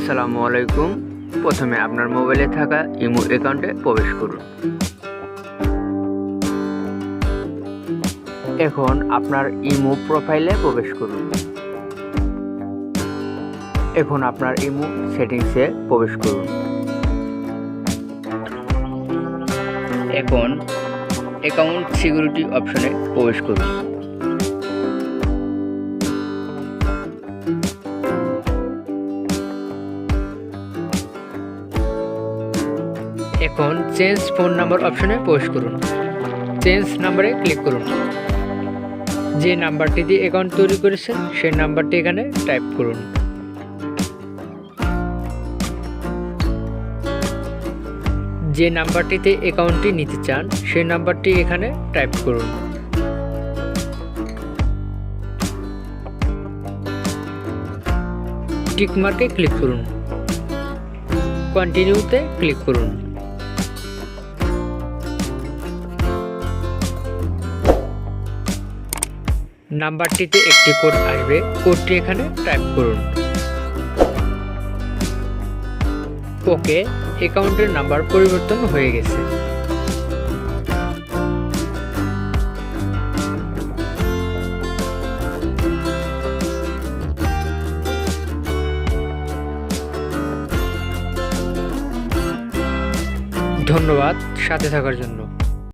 আসসালামু আলাইকুম। প্রথমে আপনার মোবাইলে থাকা ইমো অ্যাকাউন্টে প্রবেশ করুন। এখন আপনার ইমো প্রোফাইলে প্রবেশ করুন। এখন আপনার ইমো সেটিংসে প্রবেশ করুন। এখন অ্যাকাউন্ট সিকিউরিটি অপশনে প্রবেশ করুন। এখন চেঞ্জ ফোন নাম্বার অপশনে প্রবেশ করুন। চেঞ্জ নাম্বারে ক্লিক করুন। যে নাম্বারটি দিয়ে অ্যাকাউন্ট তৈরি করেছেন সেই নাম্বারটি এখানে টাইপ করুন। যে নাম্বারটিতে অ্যাকাউন্টটি নিতে চান সেই নাম্বারটি এখানে টাইপ করুন। টিক মার্কে ক্লিক করুন। কন্টিনিউতে ক্লিক করুন। নাম্বারটিতে একটি কোড আসবে, কোডটি এখানে টাইপ করুন। ওকে, অ্যাকাউন্টের নাম্বার পরিবর্তন হয়ে গেছে। ধন্যবাদ সাথে থাকার জন্য।